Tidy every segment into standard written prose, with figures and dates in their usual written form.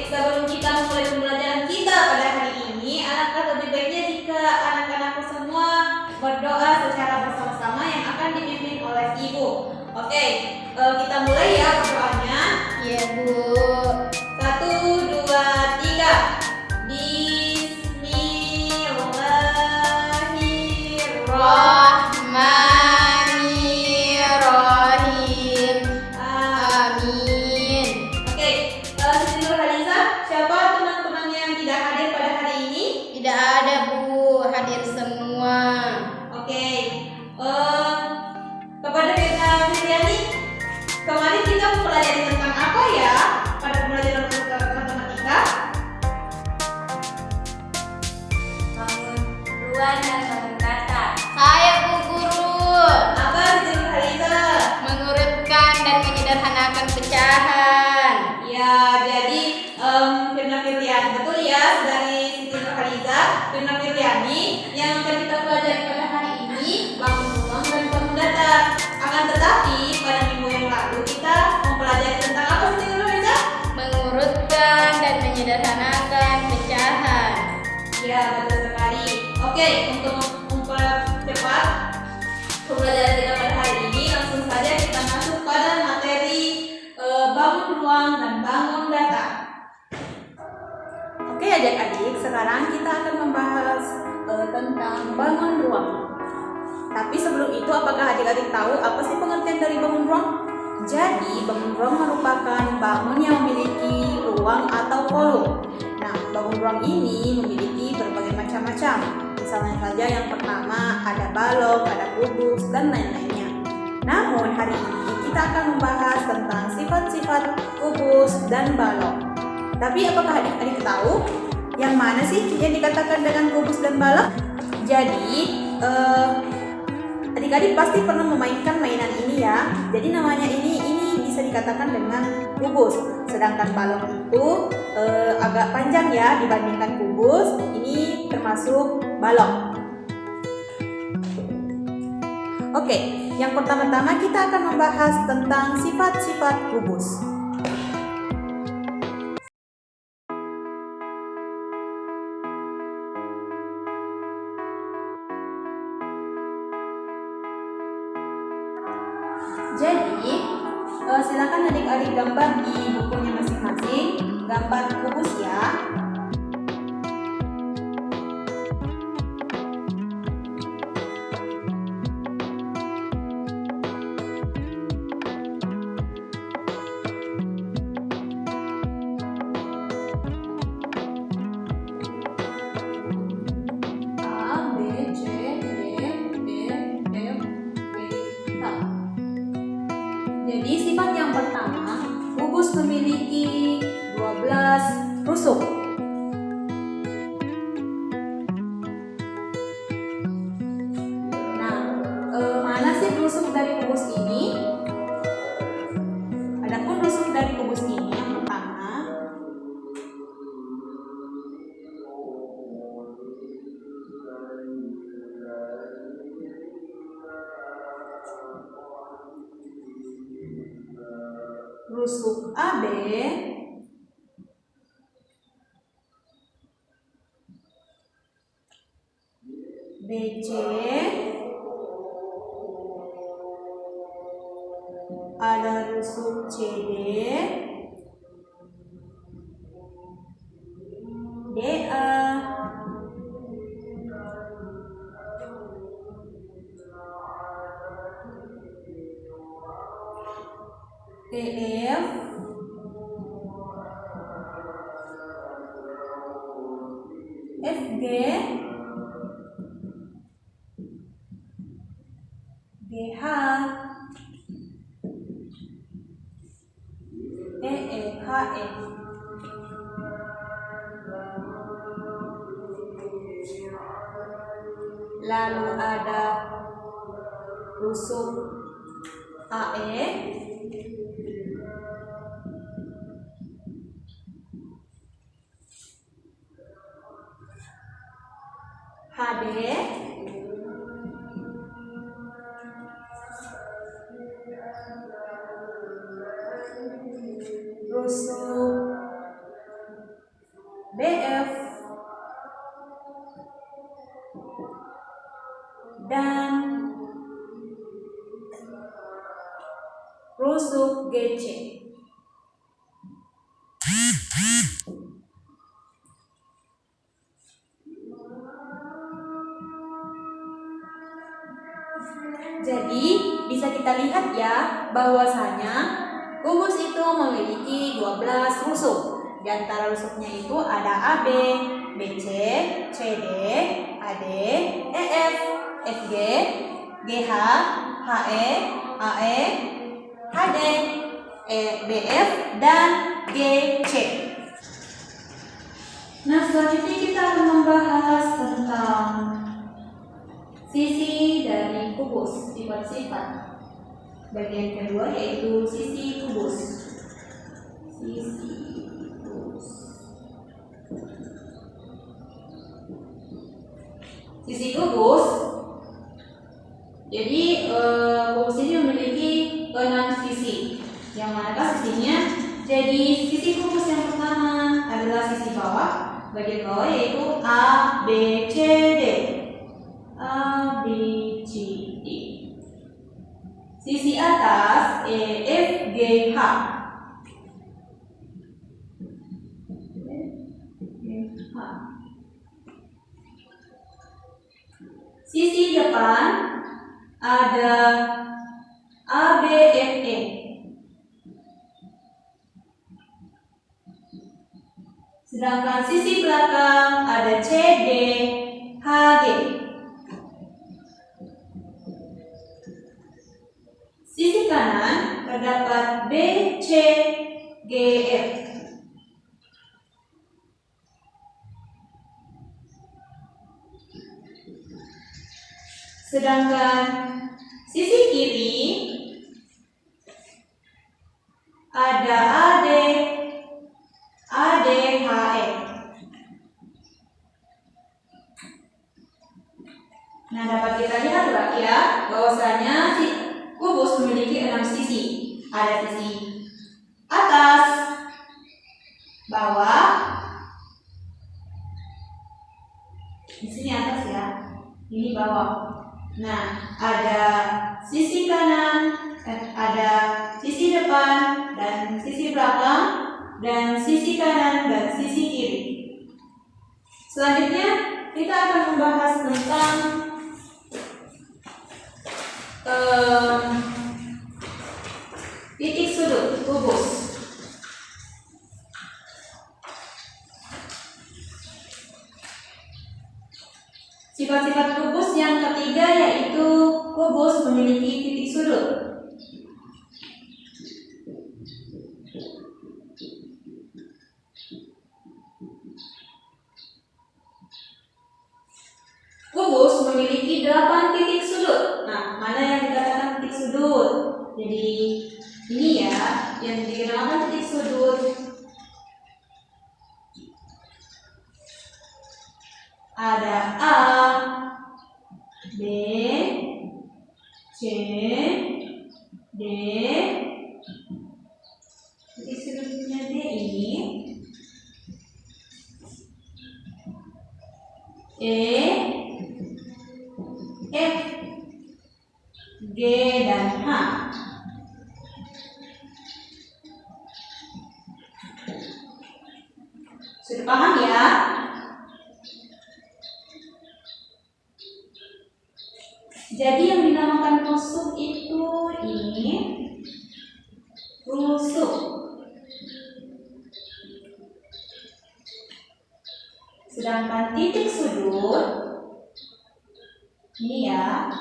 sebelum kita mulai pembelajaran kita pada hari ini, alangkah lebih baiknya jika anak-anakku semua berdoa secara bersama-sama yang akan dipimpin oleh Ibu. Oke, kita mulai ya berdoanya. Iya, Bu. 1, 2, 3. Bismillahirrahmanirrahim. Amin. Oke, Siti Nurhaliza, siapa teman-teman yang tidak hadir pada hari ini? Tidak ada, Bu. Hadir semua. Oke, kepada Firna Fitriani, kemarin kita mempelajari tentang apa ya pada pembelajaran matematika? Bangun ruang dan bangun kata. Saya, Bu Guru. Apa Siti Nurhaliza? Mengurutkan dan menyederhanakan pecahan. Ya, jadi Firna Fitriani, betul ya, dari Siti Nurhaliza. Firna Fitriani yang akan kita pelajari pada hari ini bangun ruang dan bangun data. Akan tetapi pada minggu yang lalu kita mempelajari tentang apa Siti Nurhaliza? Mengurutkan dan menyederhanakan pecahan. Ya, betul sekali. Oke, untuk mempercepat pembelajaran kita pada hari ini, langsung saja kita masuk pada materi bangun ruang dan bangun data. Oke adik-adik, sekarang kita akan membahas tentang bangun ruang. Tapi sebelum itu, apakah adik-adik tahu apa sih pengertian dari bangun ruang? Jadi, bangun ruang merupakan bangun yang memiliki ruang atau kolom. Nah, bangun ruang ini memiliki berbagai macam-macam. Misalnya saja yang pertama ada balok, ada kubus, dan lain-lainnya. Namun hari ini kita akan membahas tentang sifat-sifat kubus dan balok. Tapi apakah adik-adik tahu yang mana sih yang dikatakan dengan kubus dan balok? Jadi adik-adik pasti pernah memainkan mainan ini ya. Jadi namanya ini bisa dikatakan dengan kubus. Sedangkan balok itu agak panjang ya dibandingkan kubus. Ini termasuk balok. Oke, yang pertama-tama kita akan membahas tentang sifat-sifat kubus. Jadi, silakan adik-adik gambar di bukunya masing-masing, gambar kubus ya. A, B, C, D, E, F, G, H. Jadi sifat yang pertama, kubus memiliki 12 rusuk. Nah, mana sih rusuk dari kubus ini? Adapun rusuk dari kubus ini yang pertama, rusuk AB, BC, ada rusuk CD, DA, EF, FG, GH, HE. Lalu ada rusuk AE, HD, rusuk BF dan rusuk GC. Jadi bisa kita lihat ya bahwasanya kubus itu memiliki 12 rusuk. Di antara rusuknya itu ada AB, BC, CD, AD, EF, FG, GH, HE, AE, HD, BF, dan GC. Nah, selanjutnya kita akan membahas tentang sisi dari kubus, sifat-sifat. Bagian kedua yaitu sisi kubus. Sisi kubus. Sisi kubus. Jadi kubus ini memiliki 6 sisi. Yang manakah sisinya? Jadi sisi kubus yang pertama adalah sisi bawah. Bagian bawah yaitu A, B, C, D. A, B, C, D. Sisi atas E, F, G, H. Sisi depan ada A, B, F, E. Sedangkan sisi belakang ada C, D, H, G. Sisi kanan terdapat B, C, G, F. Sedangkan sisi kiri ada AD, AD, HE. Nah, dapat kita lihat ya bahwasanya kubus memiliki 6 sisi. Ada sisi atas, bawah. Di sini atas ya. Ini bawah. Nah, ada sisi kanan, ada sisi depan dan sisi belakang, dan sisi kanan dan sisi kiri. Selanjutnya kita akan membahas tentang titik sudut kubus. Sifat-sifat kubus yang ketiga yaitu kubus memiliki titik sudut. Kubus memiliki 8 titik sudut. Nah, mana yang dikatakan titik sudut? Jadi ini ya yang dikatakan titik sudut. Ada A, B, C, D. Titik sudutnya D ini. E, F, G, dan H. Sudah paham ya? Jadi yang dinamakan rusuk itu ini rusuk. Sedangkan titik sudut ini ya.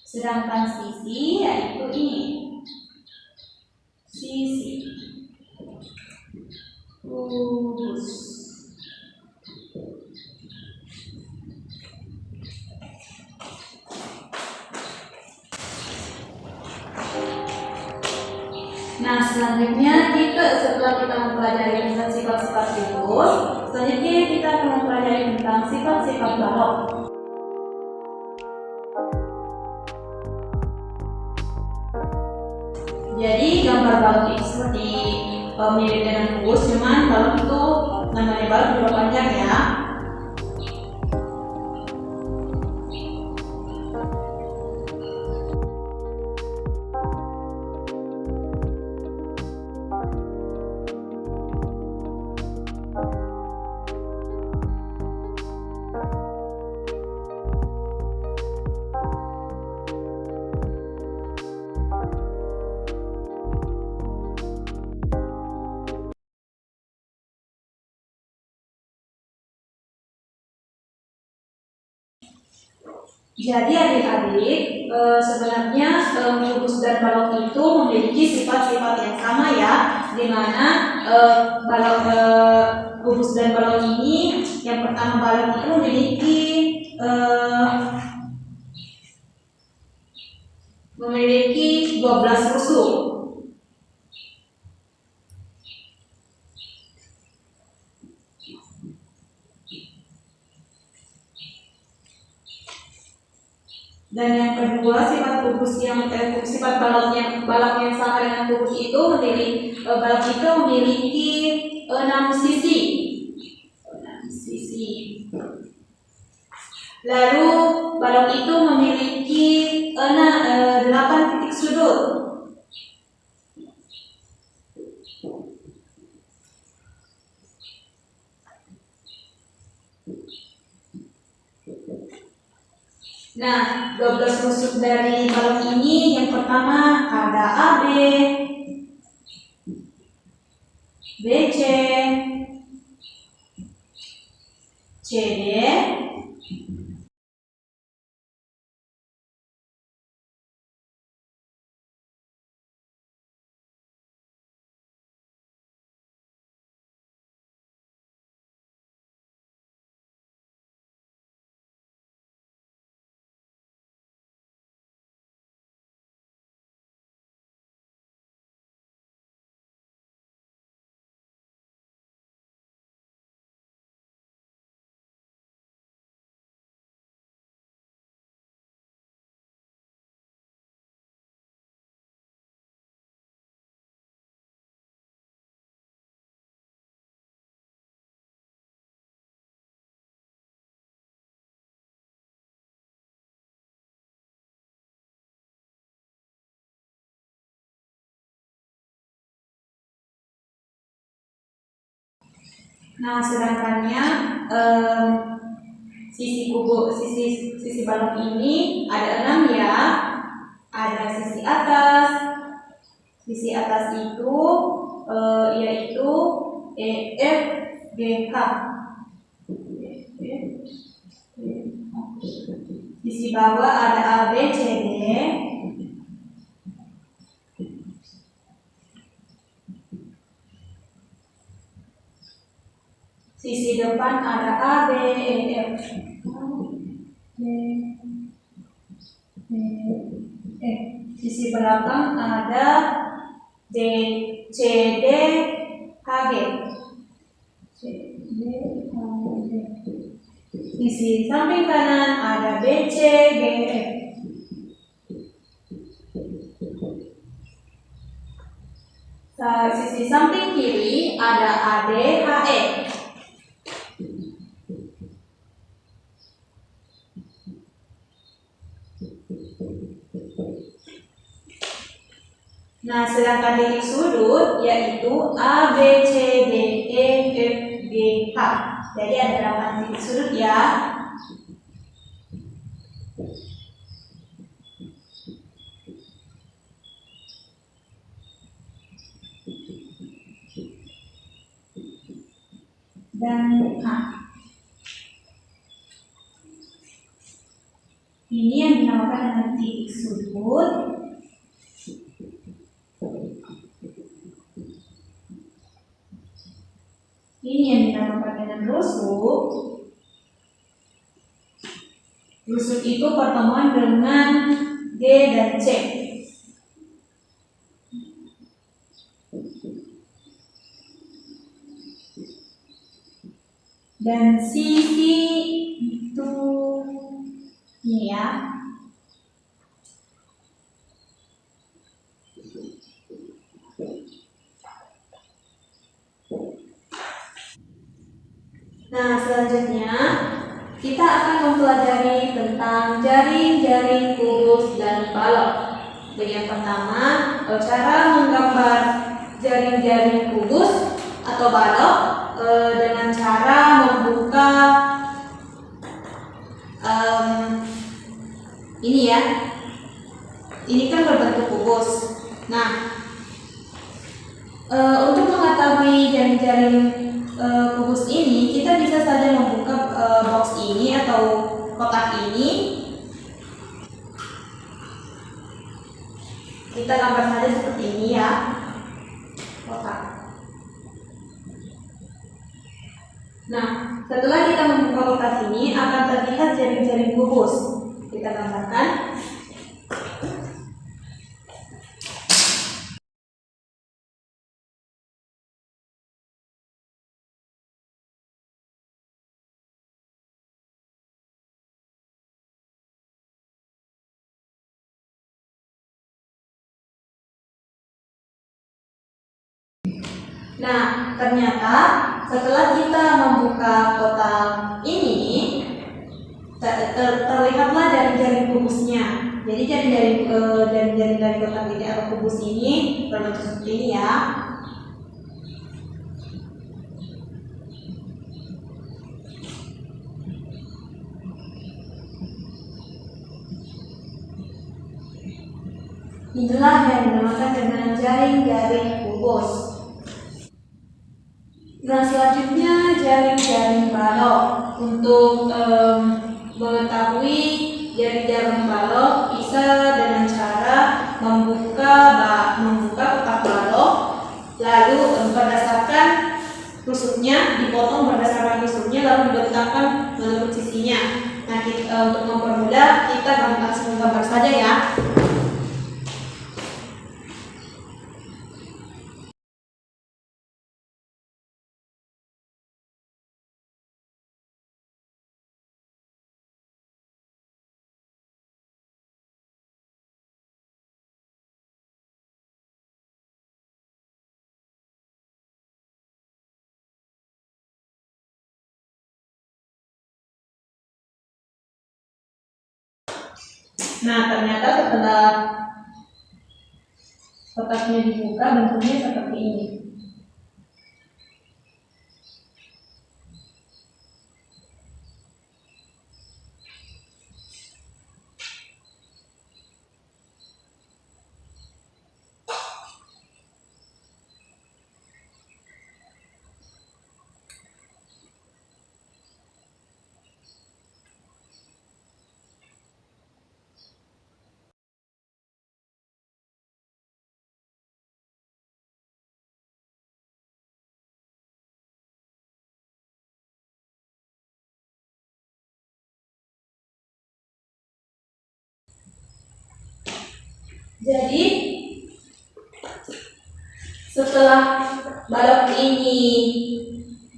Sedangkan sisi yaitu ini. Sisi kubus. Nah, selanjutnya setelah kita mempelajari tentang sifat-sifat kubus, selanjutnya kita akan mempelajari tentang sifat-sifat balok. Jadi gambar balon itu seperti mirip dengan kubus, cuman balon itu namanya balon juga panjang ya. Jadi adik-adik, sebenarnya kubus dan balok itu memiliki sifat-sifat yang sama ya, di mana balok kubus dan balok ini, yang pertama balok itu memiliki 12 rusuk. Dan yang kedua, sifat balok yang sama dengan kubus itu balok itu memiliki 6 sisi. 6 sisi. Lalu balok itu memiliki 8 titik sudut. Nah, 12 rusuk dari balok ini yang pertama ada AB, BC, CD, Nah, sedangkannya sisi balok ini ada 6 ya. Ada sisi atas. Sisi atas itu yaitu EF GH. Sisi bawah ada AB CD. Sisi depan ada A, B, E, F. Sisi belakang ada D, C, D, H, G. Sisi samping kanan ada B, C, G, F. Sisi samping kiri ada A, D, H, E. Nah, sedangkan titik sudut yaitu A, B, C, D, E, F, G, H. Jadi ada 8 titik sudut ya. Dan H. Ini yang dinamakan dengan titik sudut. Ini yang dinamakan dengan rusuk. Rusuk itu pertemuan dengan G dan C. Dan sisi itu ini ya. Nah, selanjutnya kita akan mempelajari tentang jaring-jaring kubus dan balok. Jadi yang pertama, cara menggambar jaring-jaring kubus atau balok dengan cara membuka ini ya. Ini kan berbentuk kubus. Nah, untuk mengetahui jaring-jaring kubus ini, kita bisa saja membuka box ini atau kotak ini. Kita gambar saja seperti ini ya, kotak. Nah, setelah kita membuka kotak ini, akan terlihat jaring-jaring kubus. Kita gambarkan. Nah, ternyata setelah kita membuka kotak ini, terlihatlah jaring-jaring kubusnya. Jadi jaring-jaring dari kotak ini atau kubus ini berbentuk seperti ini ya. Inilah yang dinamakan dengan jaring-jaring kubus. Nah, selanjutnya jaring-jaring balok. Untuk mengetahui jaring-jaring balok bisa dengan cara membuka kotak balok, lalu berdasarkan tusuknya dipotong berdasarkan tusuknya, lalu dibentangkan menurut sisinya. Nah, untuk mempermudah kita langsung gambar saja ya. Nah, ternyata setelah kotaknya dibuka, bentuknya seperti ini. Jadi setelah balok ini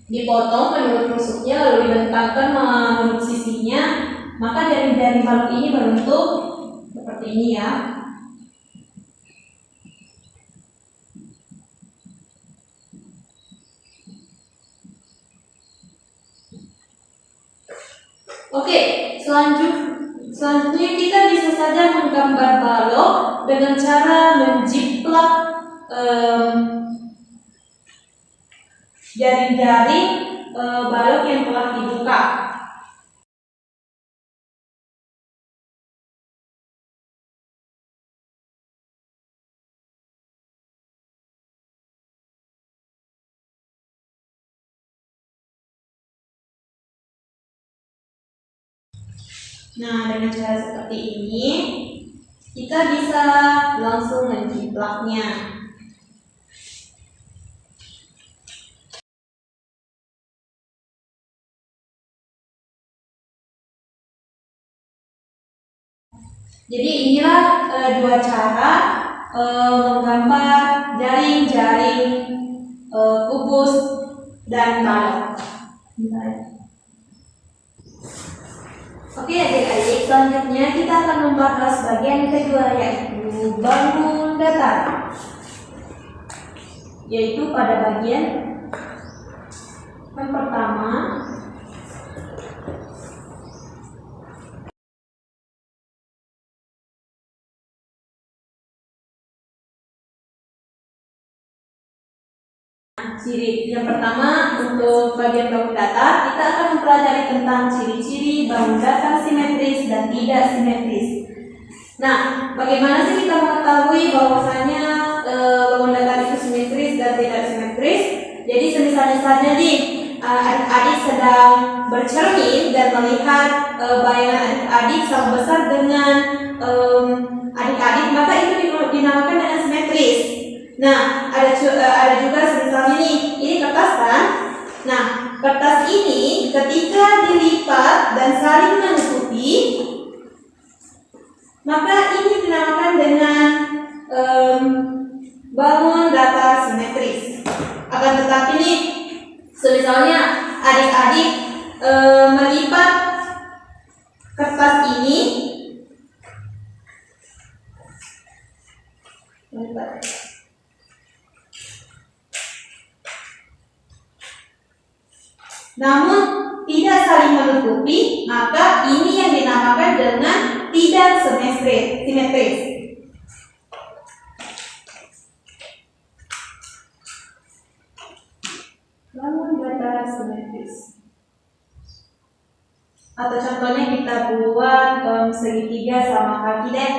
dipotong menurut tusuknya lalu dibentangkan menurut sisinya, maka jaring-jaring balok ini berbentuk seperti ini ya. Oke, selanjutnya kita bisa saja menggambar balok dengan cara menjiplak jaring-jaring balok yang telah dibuka. Nah, dengan cara seperti ini kita bisa langsung menjiplaknya. Jadi inilah dua cara menggambar jaring-jaring kubus dan balok. Oke adik-adik, selanjutnya kita akan membahas bagian kedua, yaitu bangun datar. Yaitu pada bagian yang pertama ciri yang pertama untuk bagian bangun datar, kita akan mempelajari tentang ciri-ciri bangun datar simetris dan tidak simetris. Nah, bagaimana sih kita mengetahui bahwasanya bangun datar itu simetris dan tidak simetris? Jadi semisalnya saja nih adik-adik sedang bercermin dan melihat bayangan adik-adik sama besar dengan adik-adik, maka itu dinamakan dengan simetris. Nah, ada juga misalnya nih, ini kertas kan? Nah, kertas ini ketika dilipat dan saling menutupi, maka ini dinamakan dengan bangun datar simetris. Akan tetapi nih, misalnya adik-adik melipat kertas ini, namun tidak saling menutupi, maka ini yang dinamakan dengan tidak simetris. Bangun datar simetris. Atau contohnya kita buat segitiga sama kaki deh.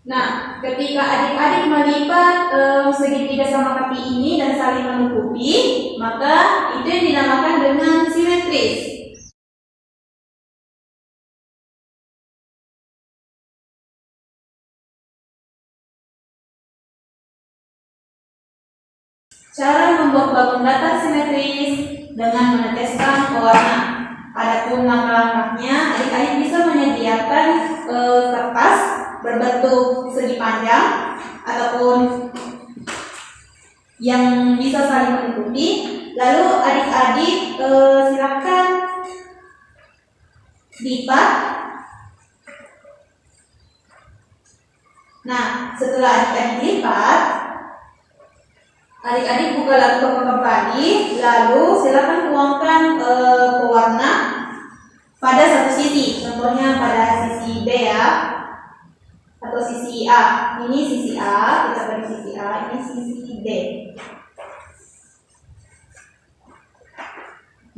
Nah, ketika adik-adik melipat segitiga sama kaki ini dan saling menutupi, maka itu yang dinamakan dengan simetris. Cara membuat bangun datar simetris dengan meneteskan pewarna. Adapun langkah-langkahnya, adik-adik bisa menyediakan kertas berbentuk segi panjang ataupun yang bisa saling menutupi. Lalu adik-adik silakan lipat. Nah, setelah adik-adik lipat, adik-adik buka lagi toko kembali, lalu silakan tuangkan pewarna pada satu sisi, contohnya pada sisi B ya, atau sisi A. Ini sisi A, kita beri sisi A, ini sisi B.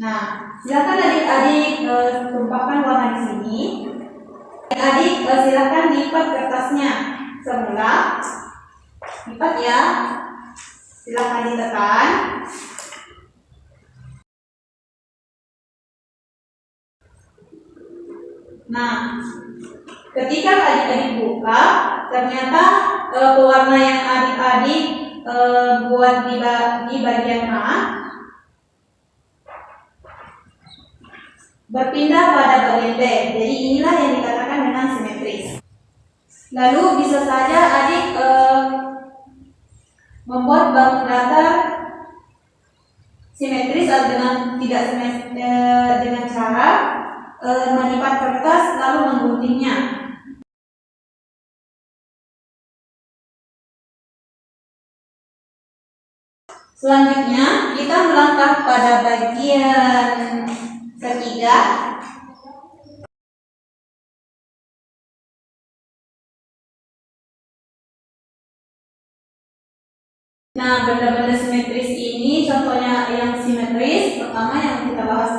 Nah, silakan adik-adik tumpahkan warna di sini. Adik-adik silakan lipat kertasnya semula, lipat ya. Silakan ditekan. Nah, ketika adik-adik buka, ternyata pewarna yang adik-adik buat di bagian A berpindah pada bagian B. Jadi inilah yang dikatakan dengan simetris. Lalu bisa saja adik membuat bangun datar simetris atau dengan tidak simetris dengan cara melipat kertas lalu mengguntingnya. Selanjutnya kita melangkah pada bagian ketiga. Nah, benda-benda simetris ini contohnya yang simetris, pertama yang kita bahas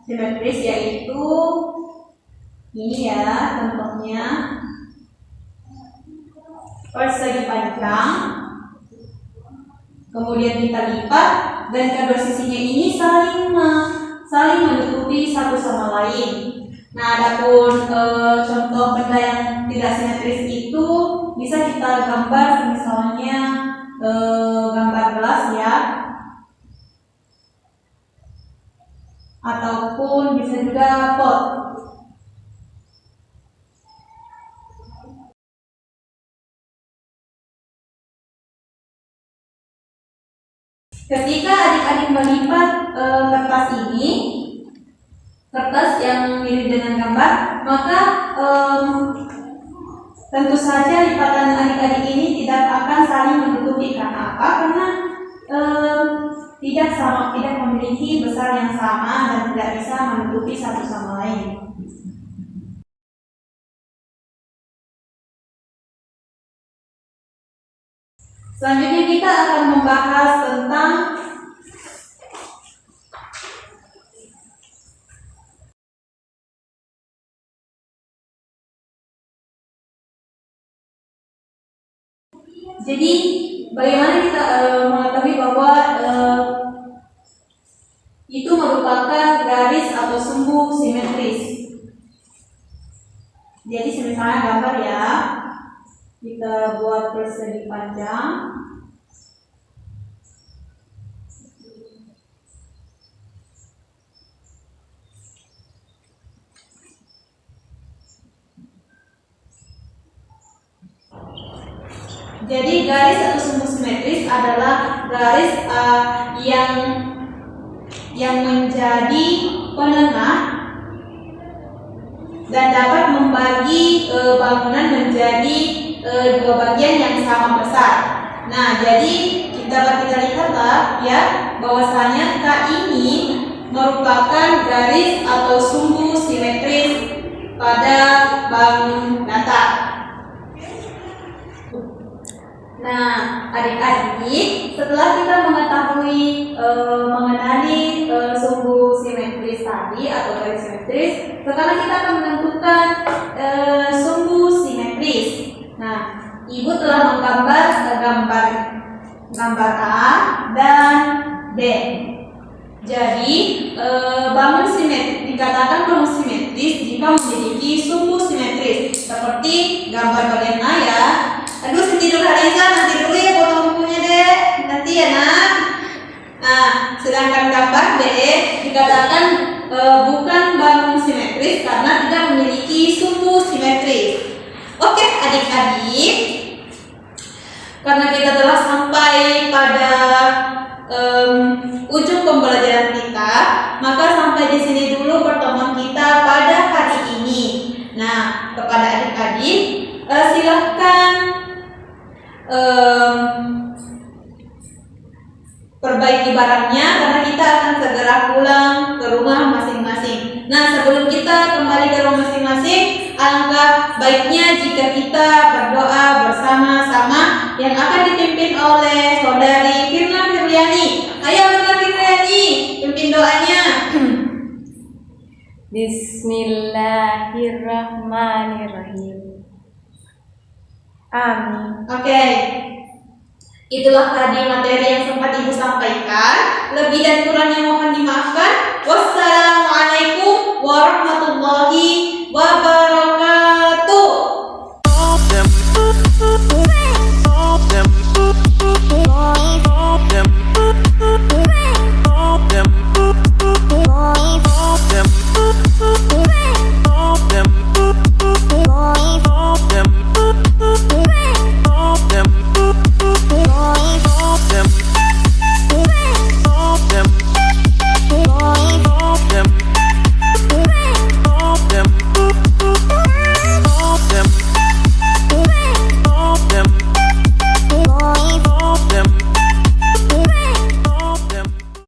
simetris yaitu ini ya, contohnya persegi panjang, kemudian kita lipat dan kedua sisinya ini saling menutupi satu sama lain. Nah, adapun contoh benda yang tidak simetris itu bisa kita gambar misalnya gambar gelas ya, ataupun bisa juga pot. Ketika adik-adik melipat kertas ini, kertas yang mirip dengan gambar, maka tentu saja lipatan adik-adik ini tidak akan saling menutupi. Karena apa? Karena tidak memiliki besar yang sama dan tidak bisa menutupi satu sama lain. Selanjutnya kita akan membahas tentang jadi bagaimana kita mengetahui bahwa itu merupakan garis atau sumbu simetris. Jadi misalnya gambar ya, kita buat persegi panjang. Jadi garis atau sumbu simetris adalah garis yang menjadi penengah dan dapat membagi bangunan menjadi dua bagian yang sama besar. Nah, jadi kita lihatlah ya bahwasanya K ini merupakan garis atau sumbu simetris pada bangun datar. Nah, adik-adik, setelah kita mengetahui mengenali sumbu simetris tadi atau garis simetris, sekarang kita akan menentukan sumbu simetris. Nah, Ibu telah menggambar gambar A dan B. Jadi, bangun simetris dikatakan bangun simetris jika memiliki sumbu simetris seperti gambar bagian A ya. Aduh, tidur Hariza, nanti dulu ya potong bukunya deh, nanti ya nak. Nah, sedangkan gambar B dikatakan bukan bangun simetris karena tidak memiliki sumbu simetris. Oke adik-adik, karena kita telah sampai pada ujung pembelajaran kita, maka sampai di sini dulu pertemuan kita pada hari ini. Nah, kepada adik-adik silahkan perbaiki barangnya karena kita akan segera pulang ke rumah masing-masing. Nah, sebelum kita kembali ke rumah masing-masing, alangkah baiknya jika kita berdoa bersama-sama yang akan dipimpin oleh saudari Firna Firliani. Ayo Firna Firliani, pimpin doanya. Bismillahirrahmanirrahim. Amin. Oke. Itulah tadi materi yang sempat Ibu sampaikan. Lebih dan kurangnya mohon dimaafkan. Wassalamualaikum warahmatullahi wabarakatuh.